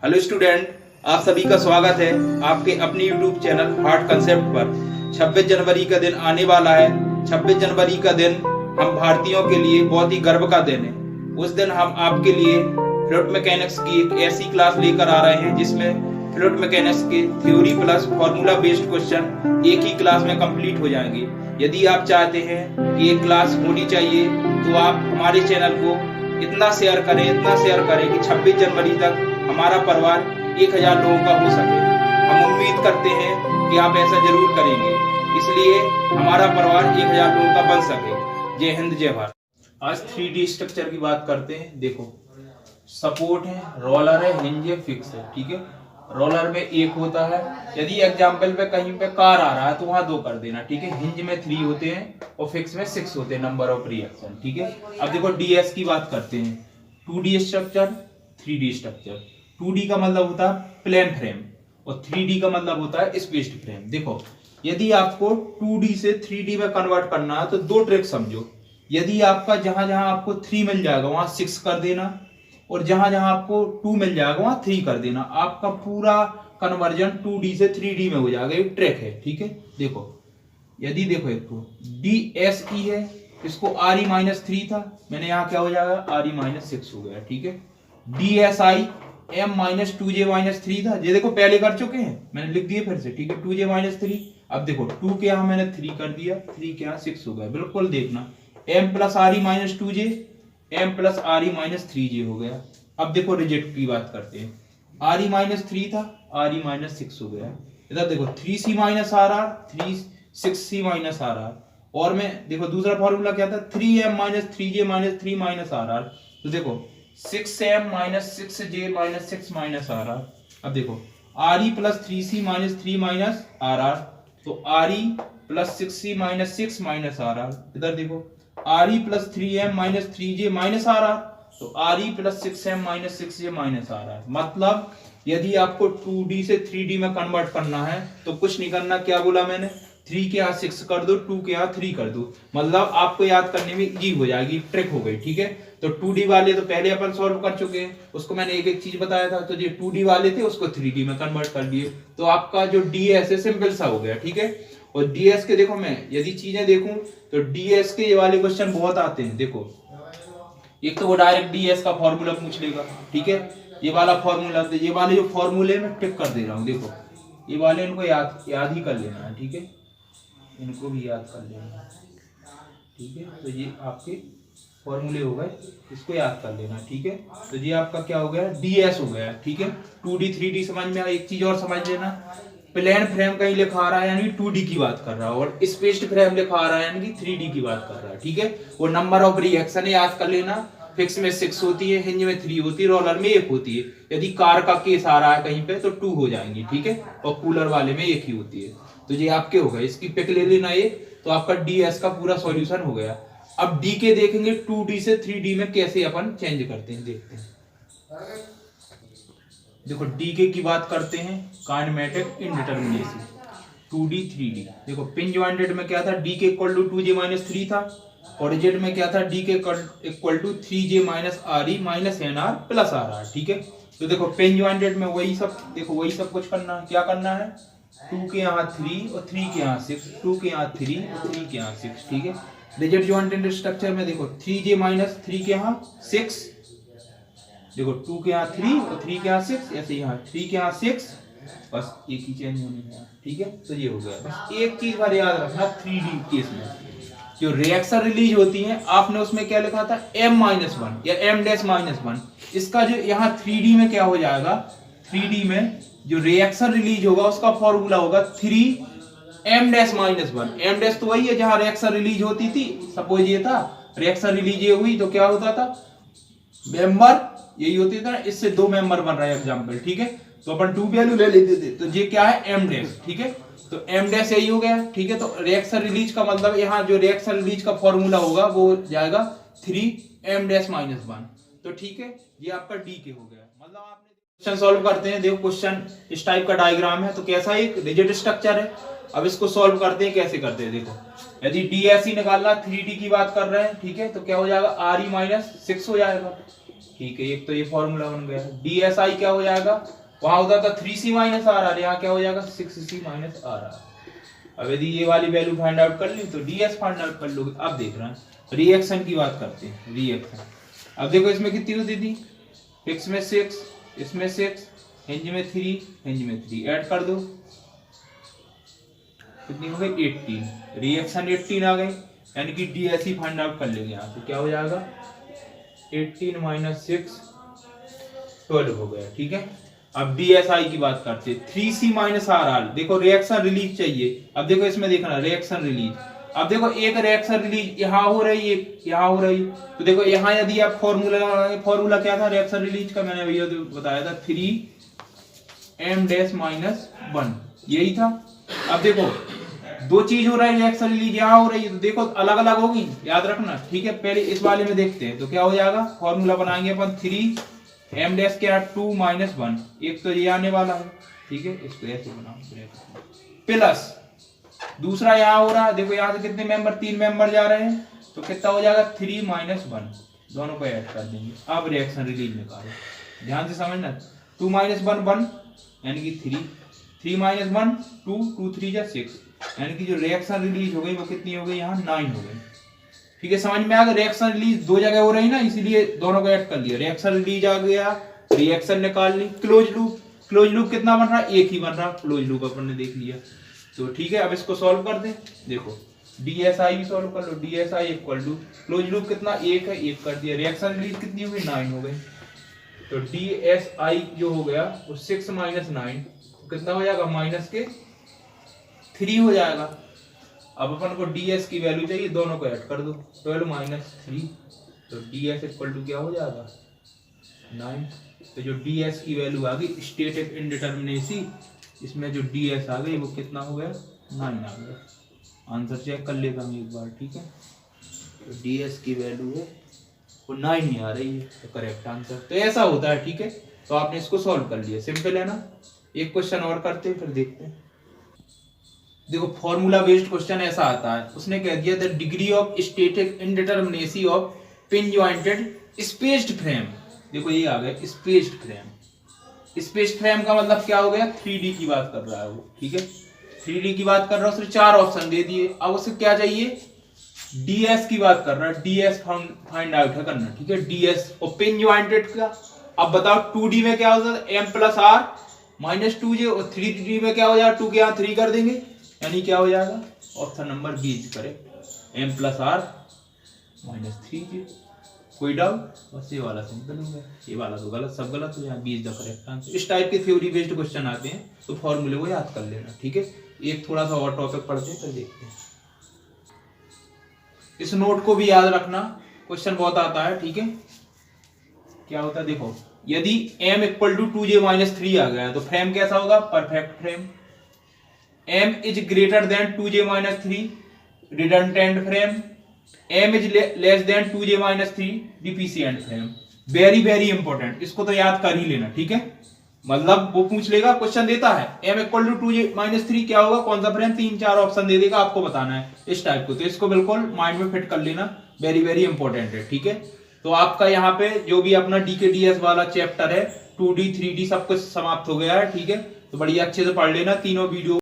Hello student, आप सभी का स्वागत है आपके अपने YouTube चैनल हार्ट कंसेप्ट पर। 26 जनवरी का दिन आने वाला है। 26 जनवरी का दिन हम भारतीयों के लिए बहुत ही गर्व का दिन है। उस दिन हम आपके लिए फ्लूइड मैकेनिक्स की एक ऐसी क्लास लेकर आ रहे हैं जिसमें फ्लूइड मैकेनिक्स के theory plus formula based question एक ही क्लास में कंप्लीट हो जाएंगे। यदि आप चाहते हैं कि ये क्लास होनी चाहिए तो आप हमारे चैनल को इतना शेयर करें कि 26 जनवरी तक हमारा परिवार 1000 लोगों का हो सके। हम उम्मीद करते हैं कि आप ऐसा जरूर करेंगे, इसलिए हमारा परिवार 1000 लोगों का बन सके। जय हिंद, जय भारत। आज 3D स्ट्रक्चर की बात करते हैं। देखो, सपोर्ट है, रोलर है, हिंज है, फिक्स है। ठीक है, रोलर में एक होता है। यदि एग्जाम्पल पे कहीं पे कार आ रहा है तो वहां 2 कर देना। ठीक है, हिंज में 3 होते हैं और फिक्स में 6 होते हैं, नंबर ऑफ रिएक्शन। ठीक है, अब देखो डीएस की बात करते हैं। 2D structure, 3D structure. 2D का मतलब होता है प्लेन फ्रेम और 3D का मतलब होता है स्पेस्ड फ्रेम। देखो, यदि आपको 2D से 3D में कन्वर्ट करना है तो 2 ट्रिक समझो। यदि आपका जहां जहां आपको 3 मिल जाएगा वहां 6 कर देना, और जहां जहां आपको 2 मिल जाएगा वहां 3 कर देना। आपका पूरा कन्वर्जन 2D से 3D में हो जाएगा। एक ट्रिक है। ठीक है, देखो, यदि देखो एक तो DSE है, इसको RE-3 था, मैंने यहाँ क्या हो जाएगा RE-6 हो गया। ठीक है, DSI M-2J-3 था, ये देखो पहले कर चुके हैं, मैंने लिख दिया फिर से। ठीक है, 2J-3। अब देखो 2 के यहाँ मैंने 3 कर दिया, 3 के यहाँ 6 हो गया। बिल्कुल देखना, M plus RE-2J, M plus RE-3J हो गया। अब देखो रिजेक्ट की बात करते हैं। RE-3 था, RE-6 हो गया। इधर देखो 3C-RR, 6C-RR। और मैं देखो दूसरा फॉर्मूला क्या था, 3M-3J-3-RR। तो देखो 6M-6J-6-RR। अब देखो RE प्लस 3C-3-RR, तो RE प्लस 6C-6-RR। इधर देखो RE प्लस 3M-3J-RR, तो RE प्लस 6M-6J-RR। मतलब यदि आपको 2D से 3D में कन्वर्ट करना है तो कुछ नहीं करना। क्या बोला मैंने, 3 के यहाँ 6 कर दो, 2 के यहाँ 3 कर दो, मतलब आपको याद करने में इजी हो जाएगी, ट्रिक हो गई। ठीक है, तो 2D वाले तो पहले अपन सॉल्व कर चुके हैं, उसको मैंने एक एक चीज बताया था। तो जो 2D वाले थे उसको 3D में कन्वर्ट कर दिए, तो आपका जो DS है सिंपल सा हो गया। ठीक है, और DS के देखो, मैं यदि चीजें देखूं तो DS के ये वाले क्वेश्चन बहुत आते हैं। देखो, एक तो वो डायरेक्ट DS का फॉर्मूला पूछ लेगा। ठीक है, ये वाला फॉर्मूला, ये वाले जो फॉर्मूले में टिक कर दे रहा हूँ। देखो, ये वाले इनको याद ही कर लेना है। ठीक है, इनको भी याद कर लेना है। ठीक है, तो ये आपके फॉर्मूले हो गए, इसको याद कर लेना। ठीक है, तो ये आपका क्या हो गया, DS हो गया। ठीक है, 2D 3D समझ में। एक चीज और समझ लेना, प्लेन फ्रेम कहीं लिखा आ रहा है यानी 2D की बात कर रहा है, और स्पेस्ड फ्रेम लिखा आ रहा है यानी 3D की बात कर रहा है। ठीक है, वो नंबर ऑफ रिएक्शन याद कर लेना। फिक्स में 6 होती है, हिंज में 3 होती है, रोलर में 1 होती है। यदि कार का केस आ रहा है कहीं पे तो 2 हो जाएंगी। ठीक है, और कूलर वाले में 1 ही होती है। तो ये आपके हो गए, इसकी पिक ले लेना ये, तो आपका DS का पूरा सॉल्यूशन हो गया। अब D के देखेंगे 2D से 3D में कैसे अपन चेंज करते हैं, देखते हैं। देखो DK की बात करते हैं, काइनेमेटिक इंडिटरमिनेसी। 2D 3D देखो, पिन जॉइंटेड में क्या था, DK इक्वल टू 2J-3 था, और रिजिड में क्या था, DK equal to 3J-RE-NR plus RR। ठीक है, तो देखो पिन जॉइंटेड में वही सब, देखो वही सब कुछ करना है। क्या करना है, 2 के यहाँ 3 और 3 के यहाँ 6, 2 के यहाँ 3 और 3 के यहाँ 6। ठीक है, रिजिड जॉइंटेड स्ट्रक्चर में देखो 3J-3 के यहाँ 6, देखो 2 के यहाँ 3 और 3 के यहाँ 6, ऐसे यहाँ 3 के यहाँ 6, बस एक ही चेंज होने है। ठीक है, तो ये हो गया। बस एक चीज बार याद रखना, 3D केस में जो रिएक्शन रिलीज होती है, आपने उसमें क्या लिखा था, M-1 या M-1। इसका जो यहाँ 3D में क्या हो जाएगा, 3D में जो रिएक्शन रिलीज होगा उसका फॉर्मूला होगा 3M-1। M- तो वही है जहां रिएक्शन रिलीज होती थी। सपोज ये था रिएक्शन रिलीज ये हुई तो क्या होता था, मेंबर यही होती था, इससे 2 मेंबर बन रहा है एग्जांपल। ठीक है, तो अपन 2 वैल्यू ले लेते थे, तो ये क्या है, M-। ठीक है, तो M- यही हो गया। ठीक है, तो रिएक्शन रिलीज का मतलब यहाँ जो रिएक्शन रिलीज का फॉर्मूला होगा वो जाएगा 3M-1। तो ठीक है, ये आपका DK हो गया। मतलब आपने क्वेश्चन सॉल्व करते हैं। देखो क्वेश्चन इस टाइप का डायग्राम है, तो कैसा एक रिजिड स्ट्रक्चर है। अब इसको सॉल्व करते हैं, कैसे करते हैं देखो। यदि DSE निकालना, 3D की बात कर रहे हैं। ठीक है, तो क्या हो जाएगा, RE-6 हो जाएगा। ठीक है, एक तो ये फॉर्मूला बन गया। DSI क्या हो जाएगा, वहां होता था 3C माइनस आर आर, यहाँ क्या हो जाएगा 6C माइनस आर आर। अब यदि ये वाली वैल्यू फाइंड आउट कर ली तो DS फाइंड आउट कर लोगे। अब देख रहे हैं रिएक्शन की बात करते हैं, रिएक्शन। अब देखो इसमें कितनी होती थी, फिक्स में 6, इसमें 6, हिंज में 3, हिंज में 3, ऐड कर दो कितनी हो गई 18, रिएक्शन 18 आ गई, यानी कि DSE फाइंड आउट कर लेंगे यहाँ पे। क्या हो जाएगा 18 माइनस 6 12 हो गया। ठीक है, अब DSI की बात करते हैं, 3C माइनस आर आर। देखो रिएक्शन रिलीज चाहिए। अब देखो इसमें देखना रिएक्शन रिलीज। अब देखो एक रिएक्शन रिलीज यहाँ हो रही है, यहाँ हो रही, तो देखो यहाँ यदि आप फॉर्मूला लगाएंगे, फॉर्मूला क्या था रिएक्शन रिलीज का, मैंने भैया बताया था 3M डैश माइनस 1, यही था। अब देखो दो चीज हो रहा है, रिएक्शन रिलीज यहाँ हो रही है, तो देखो अलग अलग होगी, याद रखना। ठीक है, पहले इस वाले में देखते हैं, तो क्या हो जाएगा, फॉर्मूला बनाएंगे अपन 3M डैश क्या 2 माइनस 1, एक तो ये आने वाला है। ठीक है, इसको ऐसे बनाओ, प्लस दूसरा यहाँ हो रहा है, देखो यहाँ से कितने मेंबर, 3 मेंबर जा रहे हैं, तो कितना हो जाएगा 3 माइनस 1, दोनों को ऐड कर देंगे। अब रिएक्शन रिलीज निकालो, ध्यान से समझना। 2 माइनस 1 1, यानी कि 3, 3 माइनस 1 2, 2 3 जा 6, यानी कि जो रिएक्शन रिलीज हो गई वो कितनी हो गई, यहाँ 9 हो गई। ठीक है, समझ में आ गया। रिएक्शन रिलीज दो जगह हो रही ना, इसीलिए दोनों को ऐड कर लिया। रिएक्शन रिलीज आ गया, रिएक्शन निकाल ली। क्लोज लूप, क्लोज लूप कितना बन रहा है, एक ही बन रहा, क्लोज लूप अपन ने देख लिया। तो ठीक है, अब इसको सॉल्व कर दे। देखो DSI भी सॉल्व कर लो, DSI equal to close loop कितना, एक है, एक कर दिया। रिएक्शन रिलीज कितनी हो गई 9 हो गई, तो DSI जो हो गया वो 6 माइनस 9 कितना हो जाएगा, माइनस के 3 हो जाएगा। अब अपन को DS की वैल्यू चाहिए, दोनों को ऐड कर दो, 12 माइनस 3, तो DS इक्वल टू क्या हो जाएगा 9। तो जो DS की वैल्यू आ गई स्टैटिक इंडिटरमिनेसी, इसमें जो DS आ गई वो कितना हो गया 9 आ गया। आंसर चेक कर लेता हूँ एक बार। ठीक है, तो DS की वैल्यू है वो 9 नहीं आ रही है, तो करेक्ट आंसर। तो ऐसा होता है। ठीक है, तो आपने इसको सॉल्व कर लिया, सिंपल है ना। एक क्वेश्चन और करते हैं, फिर देखते हैं। देखो फॉर्मूला बेस्ड क्वेश्चन ऐसा आता है, उसने कह दिया the degree of static indeterminacy of pin jointed spaced frame. देखो ये आ गया स्पेस्ड फ्रेम। स्पेस्ड फ्रेम का मतलब क्या हो गया, 3D की बात कर रहा है वो। ठीक है, 3D की बात कर रहा है, उसने 4 ऑप्शन दे दिए। अब उसे क्या चाहिए, DS की बात कर रहा है, DS फाइंड आउट है करना। ठीक है, DS और पिन जॉइंटेड का। अब बताओ 2D में क्या होता है, M plus R minus 2J, और 3D में क्या हो जाएगा, 2 के यहाँ 3 कर देंगे, यानी क्या हो जाएगा option number B is correct, M plus R minus 3J। कोई डाउट, बस ये वाला सिंपल हो गया, ये वाला तो गलत, सब गलत हो, यहाँ B is the correct answer. इस टाइप के थ्योरी बेस्ड क्वेश्चन आते हैं, तो फॉर्मूले को याद कर लेना। ठीक है, एक थोड़ा सा और टॉपिक पढ़ते हैं, फिर देखते हैं। इस नोट को भी याद रखना, क्वेश्चन बहुत आता है। ठीक है, क्या होता है, देखो यदि M equal to 2J minus 3 आ गया तो फ्रेम कैसा होगा, perfect frame. M is greater than 2J minus 3, redundant frame. M is less than 2J minus 3, deficient frame. Very very important, इसको तो याद कर ही लेना। ठीक है, मतलब वो पूछ लेगा, क्वेश्चन देता है M equal to 2J minus 3 क्या होगा, कौन सा फ्रेम, 3-4 ऑप्शन दे देगा, आपको बताना है इस टाइप को। तो इसको बिल्कुल माइंड में फिट कर लेना, वेरी वेरी इंपॉर्टेंट है। ठीक है, तो आपका यहाँ पे जो भी अपना DKDS वाला चैप्टर है 2D 3D सब कुछ समाप्त हो गया है। ठीक है, तो बढ़िया अच्छे से पढ़ लेना, तीनों वीडियो